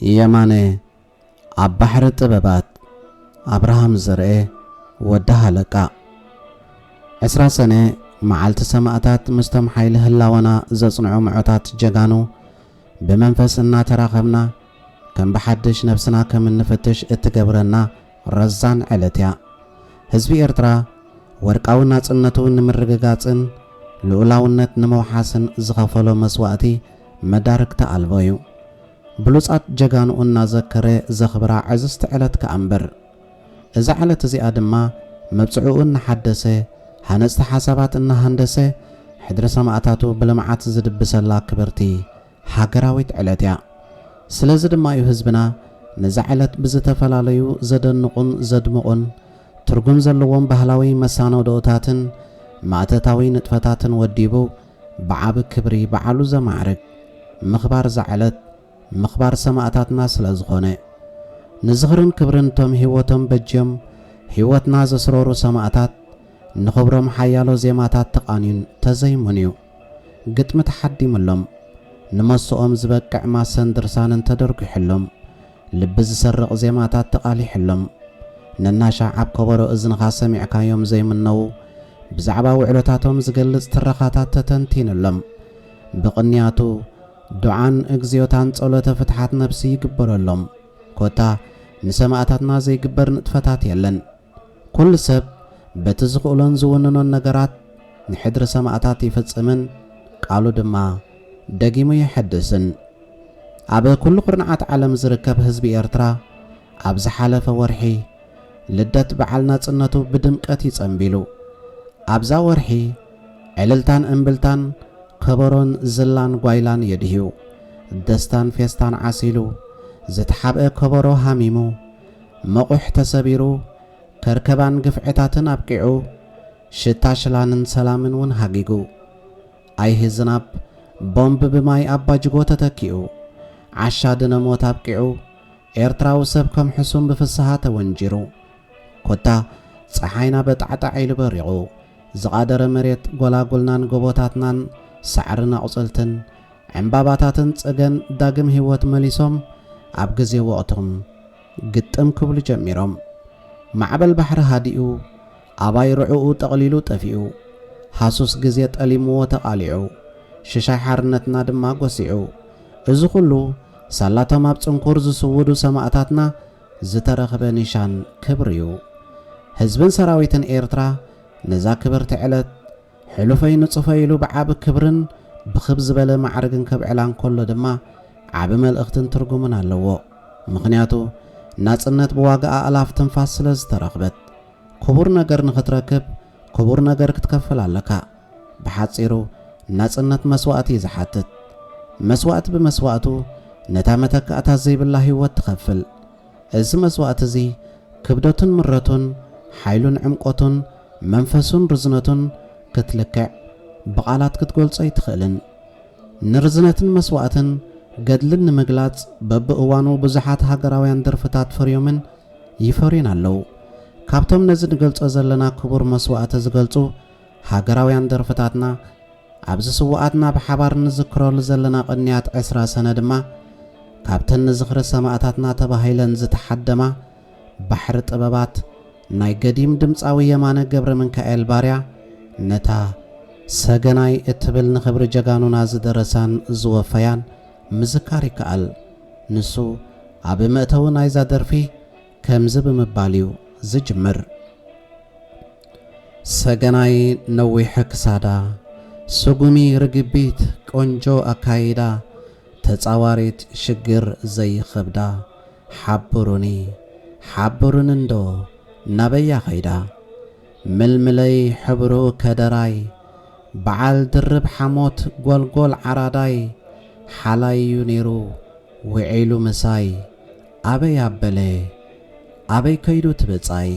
የማነ ኣብ ባሕሪ ጥበባት አብርሃም ዘርኤ ወዳሃ ለቃ 10 ሰነ መዓልቲ ሰማዕታት ምስቶም ሓይሊ ህላወና ዘጽንዑ ምዖታት ጀጋኑ በመንፈስ እናተራኸብና ከም በሓድሽ ነፍስና ከም እንፈትሽ እትገብረና ረዛን ዕለትያ ህዝቢ ኤርትራ ወርቃዊ ናጽነቱ ንምርግጋጽን ልዑላውነት ንመውሓስን ዝኸፈሎ መስዋዕቲ መዳርግታ አልቦዩ ብሉጻት ጀጋኑ እናዘከረ ዘኽብራ ዕዝስቲ ዕለት ከኣንበር እዛ ዕለት እዚኣ ድማ መብጽዑኡ እናሓደሰ ሃነጽቲ ሓሳባት እናሃንደሰ ሕድሪ ሰማዕታቱ ብልምዓት ዝድብሰላ ክብርቲ ሃገራዊት ዕለት እያ። ስለዚ ድማ እዩ ህዝብና ነዛ ዕለት ብዝተፈላለዩ ዘደንቁን ዘድምቁን ትርጉም ዘለዎም ባህላዊ መሳነዶታትን ማእተታዊ ንጥፈታትን ወዲቡ ብዓብ ክብሪ በዓሉ ዘማዕርግ ምኽባር ዛዕለት ምኽባር ሰማዕታትና ስለ ዝኾነ ንዝኽርን ክብርን ቶም ህይወቶም በጅዮም ህይወትና ዘስረሩ ሰማዕታት ንኽብሮም ሓያሎ ዜማታት ተቃኒን ተዘይሙን እዩ ግጥሚ ተሓዲሙሎም ንመስኦም ዝበቅዕ ማሰን ድርሳንን ተደርጊሕሎም ልቢ ዝሰርቕ ዜማታት ተቃሊሕሎም ነናሻ ዓብ ከበሮ እዝንኻ ሰሚዕካዮም ዘይምነው ብዛዕባ ውዕሎታቶም ዝገልጽ ትረኻታት ተተንቲንሎም ብቕንያቱ ዱዓን እግዚኦታን ጸሎተ ፍትሓት ነፍሲ ይግበረሎም ኮታ ንሰማዕታትና ዘይግበር ንጥፈታት የለን ኩሉ ሰብ በቲ ዝኽእሎን ዝውንኖን ነገራት ንሕድሪ ሰማዕታት ይፍጽምን ቃሉ ድማ ደጊሙ ይሕድስን ኣብ ኩሉ ቁርንዓት ዓለም ዝርከብ ህዝቢ ኤርትራ ኣብ ዝሓለፈ ወርሒ ልደት በዓል ናጽነቱ ብድምቀት ይጸንቢሉ ኣብዛ ወርሒ ዕልልታን እምብልታን ከበሮን ዝላን ጓይላን የድህዩ ደስታን ፌስታን ዓሲሉ ዝተሓብአ ከበሮ ሃሚሙ መቑሕ ተሰቢሩ ከርከባን ግፍዕታትን ኣብቂዑ ሽታ ሽላንን ሰላምን ውን ሃጊጉ ኣይህ ዝናብ ቦምብ ብማይ ኣባጅጎ ተተኪኡ ዓሻ ድነሞት ኣብቂዑ ኤርትራዊ ሰብ ከም ሕሱም ብፍስሓ ተወንጂሩ ኮታ ፀሓይና በጣዕጣዕ ኢሉ በሪቑ ዝቓደረ መሬት ጎላጉልናን ጎቦታትናን ሳዕርን ኣቝጽልትን ዕምባባታትን ጽገን ዳግም ህይወት መሊሶም ኣብ ግዜ ወቕቶም ግጥም ክብሉ ጀሚሮም ማዕበል ባሕሪ ሃዲኡ ኣባይ ርዑኡ ጠቕሊሉ ጠፊኡ ሃሱስ ግዜ ጠሊምዎ ተቓሊዑ ሽሻይ ሓርነትና ድማ ጐሲዑ እዚ ኩሉ ሳላቶም ኣብ ጽንኩር ዝስውዱ ሰማዕታትና ዝተረኸበ ኒሻን ክብሪ እዩ ህዝብን ሰራዊትን ኤርትራ ነዛ ክብርቲ ዕለት ሕሉፈይ ንጽፈይ ኢሉ ብዓብ ክብርን ብኽብ ዝበለ ማዕርግን ከብዕላን ከሎ ድማ ዓብ መልእኽትን ትርጉምን ኣለዎ ምኽንያቱ ናጽነት ብዋጋኣ ኣላፍ ትንፋስ ስለ ዝተረኽበት ክቡር ነገር ንኽትረክብ ክቡር ነገር ክትከፍል ኣለካ ብሓጺሩ ናጽነት መስዋዕቲ ዝሓትት መስዋዕቲ ብመስዋዕቱ ነታ መተካእታት ዘይብላ ህይወት ትኸፍል እዚ መስዋዕቲ እዚ ክብደቱን ምረቱን ሓይሉን ዕምቆቱን መንፈሱን ርዝነቱን ክትልክዕ ብቓላት ክትገልጾ ይትኽእልን ንርዝነትን መስዋዕትን ገድልን ንምግላጽ በብእዋኑ ብዙሓት ሃገራውያን ደርፍታት ፍርዮምን ይፈርዩን ኣለዉ ካብቶም ነዚ ንገልጾ ዘለና ክቡር መስዋዕቲ ዝገልጹ ሃገራውያን ደርፍታትና ኣብዚ ስዋዓትና ብሓባር ንዝክረሉ ዘለና ቅንያት 20 ሰነ ድማ ካብተን ንዝኽሪ ሰማዕታትና ተባሂለን ዝተሓደማ ባሕሪ ጥበባት ናይ ገዲም ድምፃዊ የማነ ገብረ ሚካኤል ባርያ ነታ ሰገናይ እትብል ንኽብሪ ጀጋኑና ዝደረሳን ዝወፈያን ምዝካር ይከኣል ንሱ ኣብ መእተዊ ናይዛ ደርፊ ከምዚ ብምባል እዩ ዝጅምር ሰገናይ ነዊሕ ክሳዳ ስጉሚ ርግቢት ቆንጆ ኣካይዳ ተጻዋሪት ሽግር ዘይኽብዳ ሓብሩኒ ሓብሩንንዶ ናበያ ኸይዳ ምልምለይ ሕብሩ ከደራይ በዓል ድርብ ሓሞት ጐልጐል ዓራዳይ ሓላይዩ ነይሩ ውዒሉ ምሳይ ኣበይ ኣበለ ኣበይ ከይዱ ትብጻይ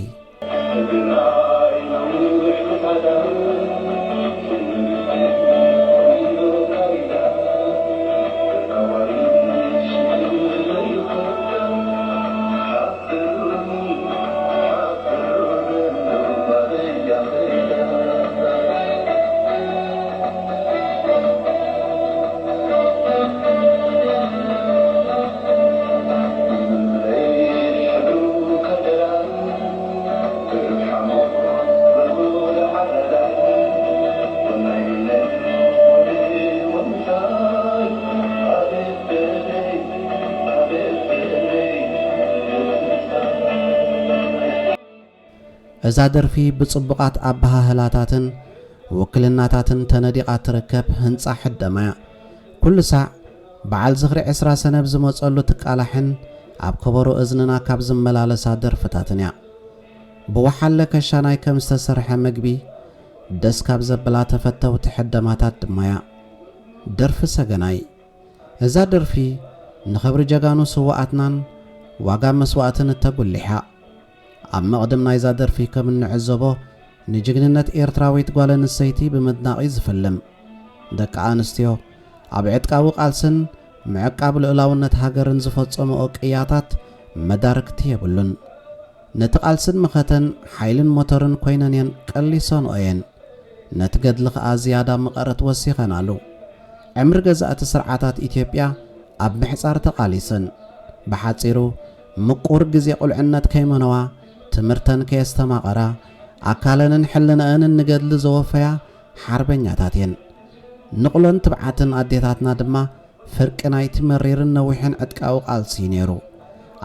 እዛ ደርፊ ብጽቡቃት ኣባሃህላታትን ውክልናታትን ተነዲቓ ትርከብ ህንጻ ሕደማ ኩሉ ሳዕ በዓል ዝኽሪ 20 ሰነ ዝመጸሉ ትቃላሕን ኣብ ከበሮ እዝንና ካብ ዝመላለሳ ደርፍታትን እያ ብወሓለ ከሻናይ ከም ዝተሰርሐ መግቢ ደስ ካብ ዘብላ ተፈተውቲ ሕደማታት ድማ እያ ደርፊ ሰገናይ እዛ ደርፊ ንኽብሪ ጀጋኑ ስዋኣትናን ዋጋ መስዋዕትን ተጉሊሓ ኣብ መቕድም ናይዛ ደርፊ ከም እንዕዘቦ ንጅግንነት ኤርትራዊት ጓል ኣንስተይቲ ብምድናቒ ዝፍልም ደቂ ኣንስትዮ ኣብ ዕጥቃዊ ቃልስን ምዕቃብ ልዕላውነት ሃገርን ዝፈጸምኦ ቅያታት መዳርክቲ የብሉን ነቲ ቃልስን ምኸተን ሓይልን ሞተርን ኮይነን እየን ቀሊሶን እየን ነቲ ገድሊ ኸኣ ዝያዳ ምቐረት ወሲኸናሉ ዕምሪ ገዛእቲ ስርዓታት ኢትዮጵያ ኣብ ምሕፃር ተቓሊሰን ብሓፂሩ ምቁር ግዜ ቁልዕነት ከይመነዋ ትምህርተን ከየስተማቐራ ኣካለንን ሕልንአንን ንገድሊ ዘወፈያ ሓርበኛታት እየን ንቕሎን ትብዓትን ኣዴታትና ድማ ፍርቂ ናይቲ መሪርን ነዊሕን ዕጥቃዊ ቃልሲ ነይሩ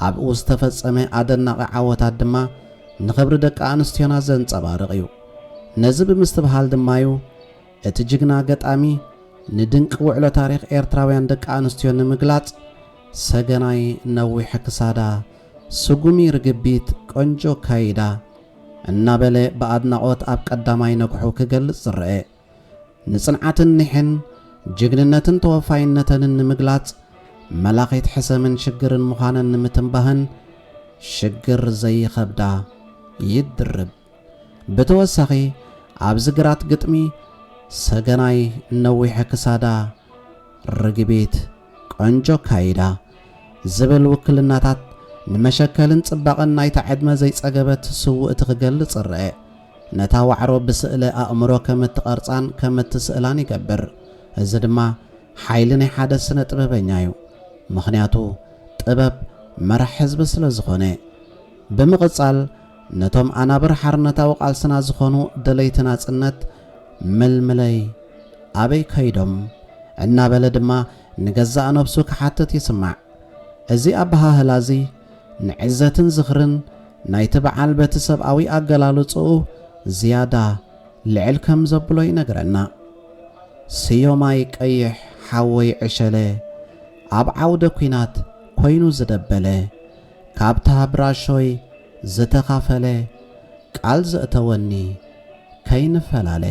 ኣብኡ ዝተፈጸመ ኣደናቒ ዓወታት ድማ ንኽብሪ ደቂ ኣንስትዮና ዘንጸባርቕ እዩ ነዚ ብምስትብሃል ድማ እዩ እቲ ጅግና ገጣሚ ንድንቂ ውዕሎ ታሪኽ ኤርትራውያን ደቂ ኣንስትዮ ንምግላጽ ሰገናይ ነዊሕ ክሳዳ ስጉሚ ርግቢት ቆንጆ ካይዳ እናበለ ብኣድናቖት ኣብ ቀዳማይ ነግሑ ክገልጽ ዝርአ ንጽንዓትን ኒሕን ጅግንነትን ተወፋይነተንን ንምግላጽ መላኺት ሕሰምን ሽግርን ምዃነን ንምትንባህን ሽግር ዘይኸብዳ ይድርብ ብተወሳኺ ኣብ ዝግራት ግጥሚ ሰገናይ ነዊሕ ክሳዳ ርግቢት ቆንጆ ካይዳ ዝብል ውክልናታት ንመሸከልን ጽባቕን ናይታ ዕድመ ዘይጸገበት ስውእቲ ክገልጽ ይርአ ነታ ዋዕሮ ብስእለ ኣእምሮ ከም እትቐርጻን ከም እትስእላን ይገብር እዚ ድማ ሓይሊ ናይ ሓደ ስነ ጥበበኛ እዩ ምኽንያቱ ጥበብ መራሕ ህዝቢ ስለ ዝኾነ ብምቕጻል ነቶም ኣናብር ሓርነታዊ ቃልስና ዝኾኑ ደለይቲ ናጽነት መልመለይ ኣበይ ከይዶም እናበለ ድማ ንገዛእ ነብሱ ክሓትት ይስማዕ እዚ ኣባሃህላ እዚ ንዕዘትን ዝኽርን ናይቲ በዓል በቲ ሰብኣዊ ኣገላልጽኡ ዝያዳ ልዕል ከም ዘብሎ ይነግረና ስዮማይ ቀይሕ ሓወይ ዕሸለ ኣብ ዓውደ ኩናት ኮይኑ ዝደበለ ካብታ ብራሾይ ዝተኻፈለ ቃል ዘእተወኒ ከይንፈላለ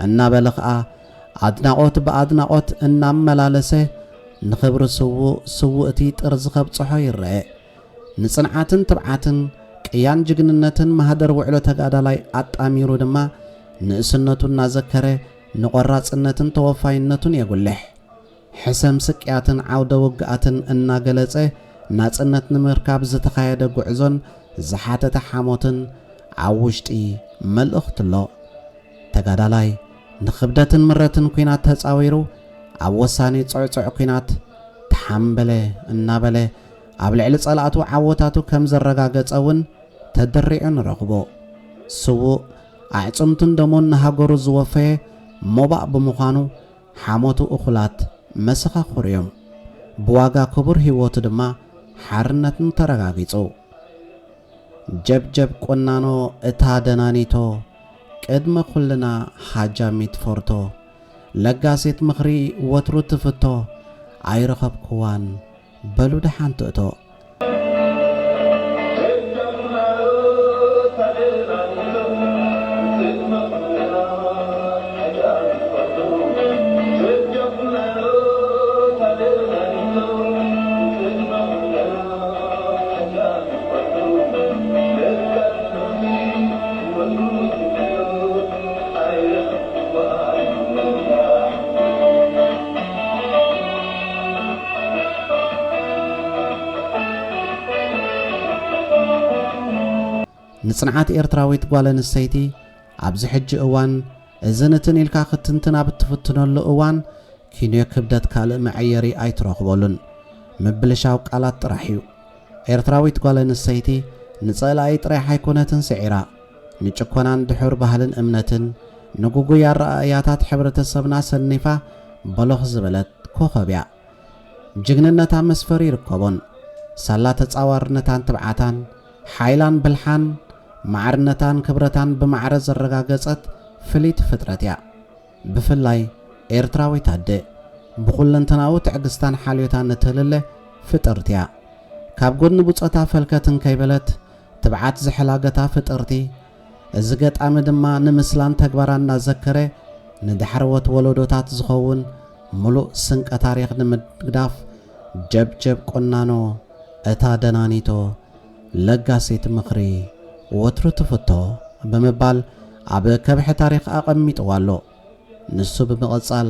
እናበለ ኸኣ ኣድናቖት ብኣድናቖት እናመላለሰ ንኽብሪ ስውእቲ ጥርዚ ኸብጽሖ ይርአ ንጽንዓትን ትብዓትን ቅያን ጅግንነትን ማህደር ውዕሎ ተጋዳላይ ኣጣሚሩ ድማ ንእስነቱ እናዘከረ ንቆራጽነትን ተወፋይነቱን የጉልሕ ሕሰም ስቅያትን ዓውደ ውግኣትን እናገለጸ ናጽነት ንምርካብ ዝተኻየደ ጉዕዞን ዝሓተተ ሓሞትን ኣብ ውሽጢ መልእኽቲ ኣሎ ተጋዳላይ ንኽብደትን ምረትን ኩናት ተጻዊሩ ኣብ ወሳኒ ጽዕጽዕ ኩናት ተሓንበለ እናበለ ኣብ ልዕሊ ጸላእቱ ዓወታቱ ከም ዘረጋገጸውን ተደሪዑ ንረኽቦ ስውእ ኣዕጽምቱን ደሞን ንሃገሩ ዝወፈየ ሞባእ ብምዃኑ ሓሞቱ እኹላት መሰኻኽር እዮም ብዋጋ ክቡር ህይወቱ ድማ ሓርነትን ተረጋጊጹ ጀብጀብ ቁናኖ እታ ደናኒቶ ቅድመ ኩልና ሓጃሚት ፈርቶ ለጋሴት ምኽሪ ወትሩ ትፍቶ ኣይረኸብክዋን በሉ ደሓንቲ እቶ ንጽንዓት ኤርትራዊት ጓል ኣንስተይቲ ኣብዚ ሕጂ እዋን እዝንትን ኢልካ ክትንትና ብትፍትነሉ እዋን ኪንዮ ክብደት ካልእ መዐየሪ ኣይትረኽበሉን ምብልሻው ቃላት ጥራሕ እዩ ኤርትራዊት ጓል ኣንስተይቲ ንጸላኢ ጥራሕ ኣይኮነትን ስዒራ ንጭኮናን ድሑር ባህልን እምነትን ንጉጉይ ኣረኣእያታት ሕብረተሰብና ሰኒፋ በሎኽ ዝበለት ኮኸብያ ጅግንነታ መስፈሪ ይርከቦን ሳላ ተጻዋርነታን ትብዓታን ሓይላን ብልሓን ማዕርነታን ክብረታን ብማዕረ ዘረጋገጸት ፍሊት ፍጥረት እያ ብፍላይ ኤርትራዊት ኣደ ብኹለንተናዊ ትዕግስታን ሓልዮታን እትህልለ ፍጥርቲ እያ ካብ ጎድኒ ብፆታ ፈልከትን ከይበለት ትብዓት ዝሕላገታ ፍጥርቲ እዚ ገጣሚ ድማ ንምስላን ተግባራን እናዘከረ ንድሕረወት ወለዶታት ዝኸውን ሙሉእ ስንቀ ታሪኽ ንምግዳፍ ጀብጀብ ቆናኖ እታ ደናኒቶ ለጋሴት ምኽሪ ወትሩ ትፍቶ ብምባል ኣብ ከብሒ ታሪኽ ኣቐሚጥዋ ኣሎ ንሱ ብምቕጻል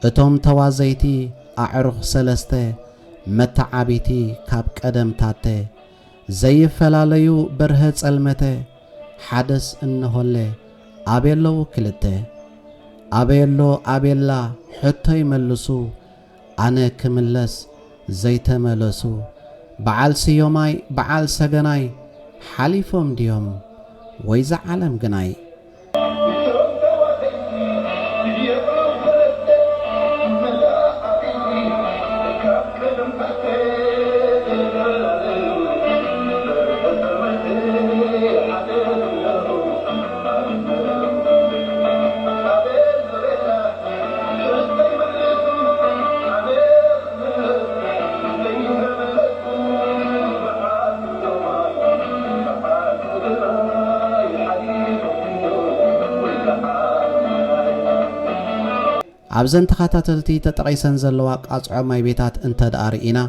እቶም ተዋዘይቲ ኣዕሩኽ ሰለስተ መተዓቢቲ ካብ ቀደምታተ ዘይፈላለዩ በርሀ ጸልመተ ሓደስ እንሆለ ኣቤለዉ ክልተ ኣቤሎ ኣቤላ ሕቶ ይመልሱ ኣነ ክምለስ ዘይተመለሱ በዓል ስዮማይ በዓል ሰገናይ ሓሊፎም ድዮም ወይ ዝዓለም ግናይ ኣብዘን ተኸታተልቲ ተጠቒሰን ዘለዋ ቃጽዖ ማይ ቤታት እንተደኣ ርኢና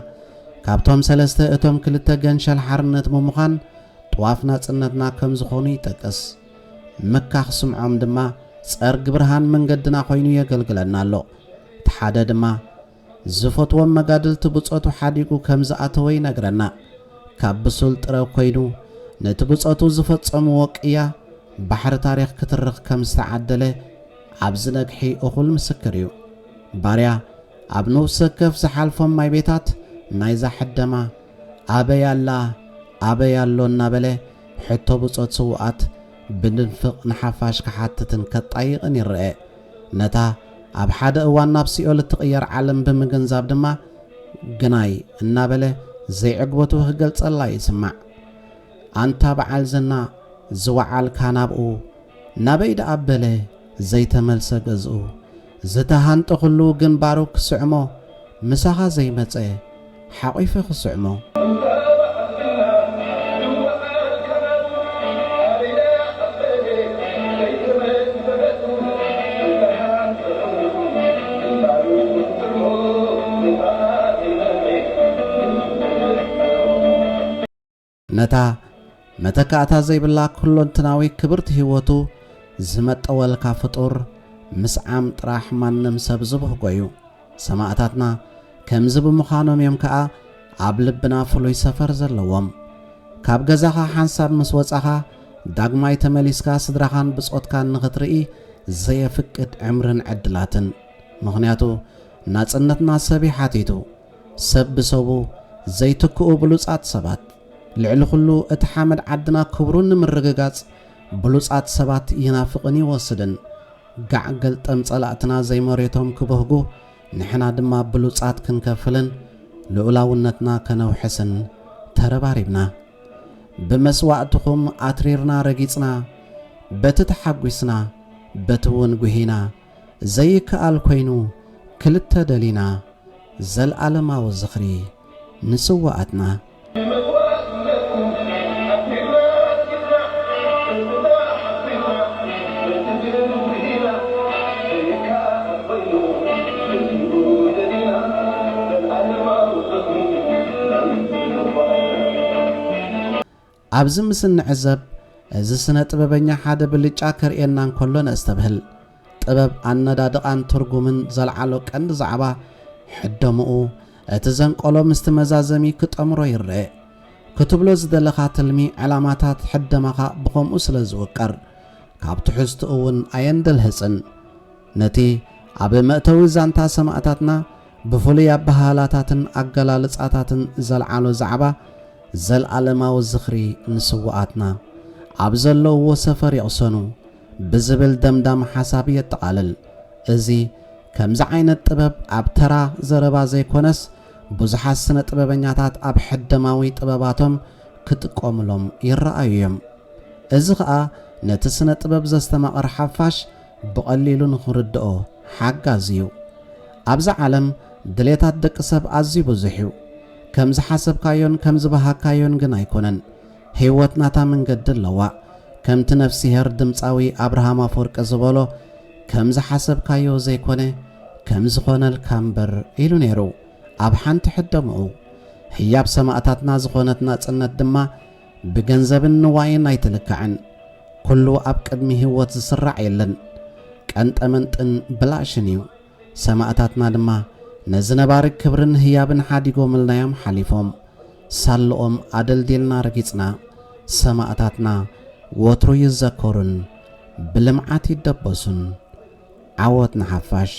ካብቶም ሰለስተ እቶም ክልተ ገንሸል ሓርነት ምዃን ጥዋፍ ናጽነትና ከም ዝኾኑ ይጠቅስ ምካኽ ስምዖም ድማ ጸርግ ብርሃን መንገድና ኮይኑ የገልግለና ኣሎ እቲ ሓደ ድማ ዝፈትዎም መጋድልቲ ብጾቱ ሓዲጉ ከም ዝኣተወ ይነግረና ካብ ብሱል ጥረ ኮይኑ ነቲ ብጾቱ ዝፈጸምዎ ቅያ ባሕሪ ታሪኽ ክትርኽ ከም ዝተዓደለ ኣብ ዝነግሒ እኹል ምስክር እዩ ባርያ ኣብ ንውስ ሰከፍ ዝሓልፎም ማይ ቤታት ናይዛ ሕደማ ኣበያሎ እናበለ ሕቶ ብጾት ስውኣት ብንፍቕ ንሓፋሽ ክሓትትን ከጣይቕን ይርአ ነታ ኣብ ሓደ እዋን ናብ ሲኦል እትቕየር ዓለም ብምግንዛብ ድማ ግናይ እናበለ ዘይዕግበቱ ክገልጸላ ይስማዕ ኣንታ በዓል ዝና ዝወዓልካ ናብኡ ናበይ ደኣበለ ዘይተመልሰ ገዝኡ ዝተሃንጠ ኩሉ ግንባሩ ክስዕሞ ምሳኻ ዘይመፀ ሓቂፈ ክስዕሞ ነታ መተካእታ ዘይብላ ኩሎንትናዊ ክብርቲ ህይወቱ ዝመጠወልካ ፍጡር ምስዓም ጥራሕ ማንም ሰብ ዝብህጎ እዩ ሰማዕታትና ከምዚ ብምዃኖም እዮም ከዓ ኣብ ልብና ፍሉይ ሰፈር ዘለዎም ካብ ገዛኻ ሓንሳብ ምስ ወጻኻ ዳግማይ ተመሊስካ ስድራኻን ብጾትካን ንኽትርኢ ዘየፍቅድ ዕምርን ዕድላትን ምኽንያቱ ናጽነትና ሰብ ሓቲቱ ሰብ ብሰቡ ዘይትክኡ ብሉጻት ሰባት ልዕሊ ኩሉ እቲ ሓመድ ዓድና ክብሩን ንምርግጋጽ ብሉጻት ሰባት ይናፍቕን ይወስድን ጋዕ ገልጠም ጸላእትና ዘይመሬቶም ክበህጉ ንሕና ድማ ብሉጻት ክንከፍልን ልዑላውነትና ከነውሕስን ተረባሪብና ብመስዋዕትኹም ኣትሪርና ረጊጽና በቲ ተሓጒስና በቲ እውን ጉሂና ዘይከኣል ኮይኑ ክልተ ደሊና ዘለዓለማዊ ዝኽሪ ንስዋኣትና ኣብዚ ምስሊ ንዕዘብ እዚ ስነ ጥበበኛ ሓደ ብልጫ ከርእየና እንከሎ ነስተብህል ጥበብ ኣነዳድቓን ትርጉምን ዘለዓሎ ቀንዲ ዛዕባ ሕደምኡ እቲ ዘንቆሎ ምስቲ መዛዘሚ ክጠምሮ ይርአ كتبلو زدلخا تلمي علاماتات حدمخا بخم أسلز وكر كابت حست أون أيندل هسن نتي أبي مأتوي زانتا سماعتاتنا بفولي بهالاتاتن أقلالتاتاتن زلعالو زعبا زل علماو الزخري نسواتنا أبزلو وسفر يقصنو بزبل دمدم حسابية تقالل ازي كمز عين الطبب أبترا زربا زي كونس بزحا سنة طببنياتات أب حدماوي طبباتهم كتقوملهم يرأيهم ازي خا نتسنة طبب زستمقر حفاش بقليلو نخردقو حقا زيو أبز عالم دليتات دك سب أزي بزحيو كمز حسب كايون كمز بها كايون جن أيكونن هيوت ناتا من قد اللواء كم تنفسي هردم تساوي أبراهام أفورك أزبالو كمز حسب كايو زي كونه كمز خون الكامبر إلو نيرو أبحان تحدمو هياب سماعتاتنا زخونتنا تسند دما بجنزب النواين نايتلكعن كلو أب قدمي هيوت زسرع يلن كانت أمنتن بلاشنيو سماعتاتنا دما نزنبارك كبرن هيابن حاديقو ملنايام حليفهم سالوم عدل ديلنا رقيتنا سماعتاتنا وطرو يزاكورن بلمعات يدبسن عوات نحفاش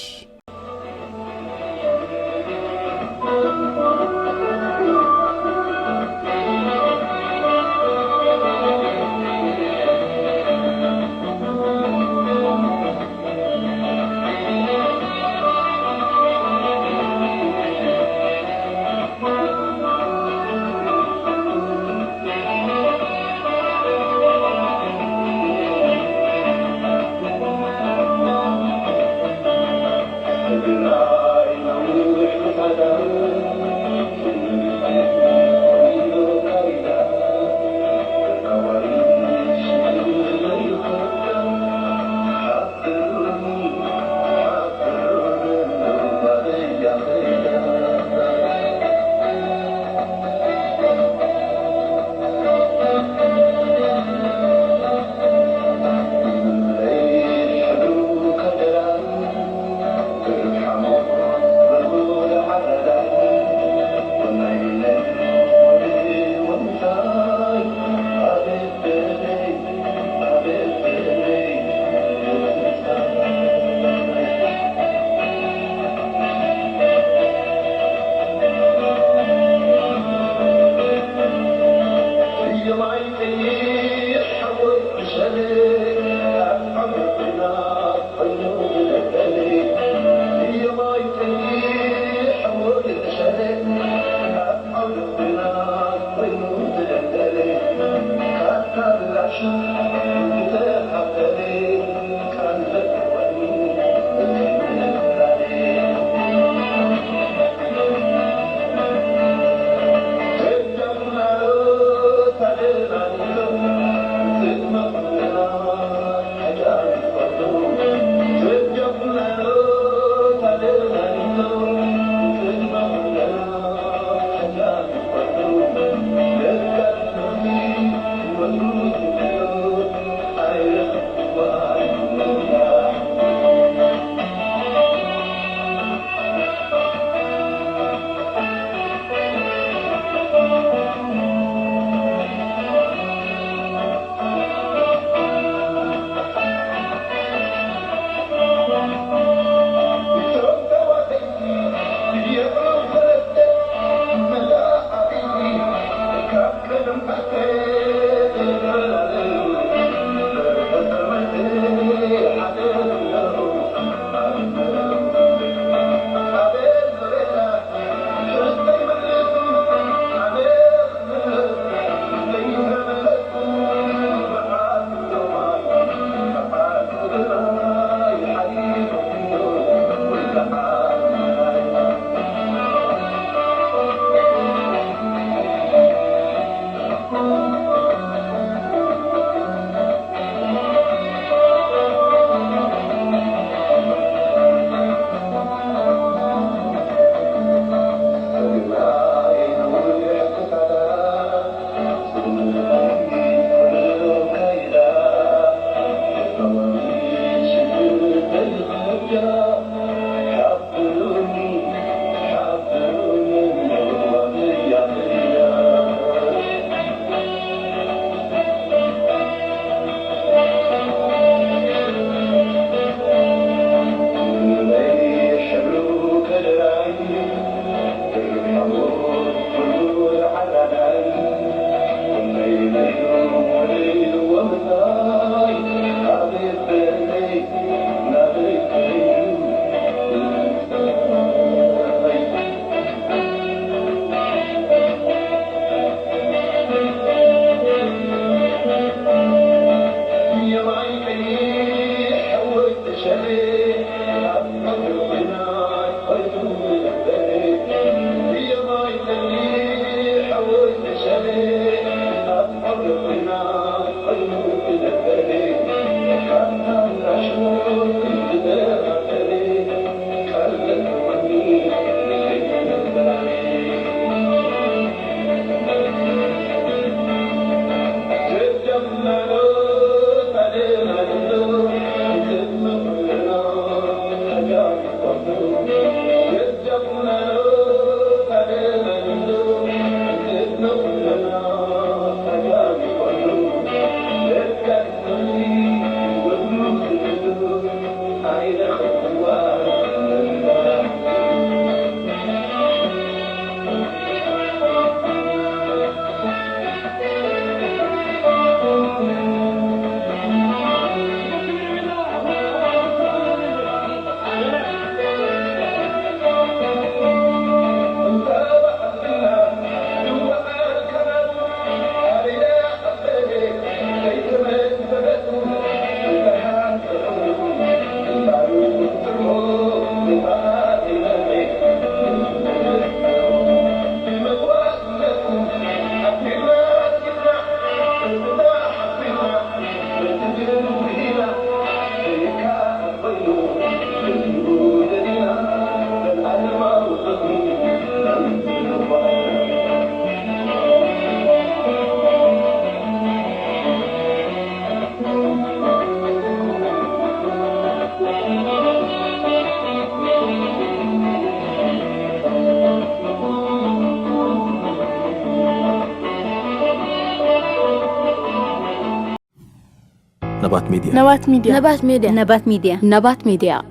نبات ميديا نبات ميديا نبات ميديا نبات ميديا نبات ميديا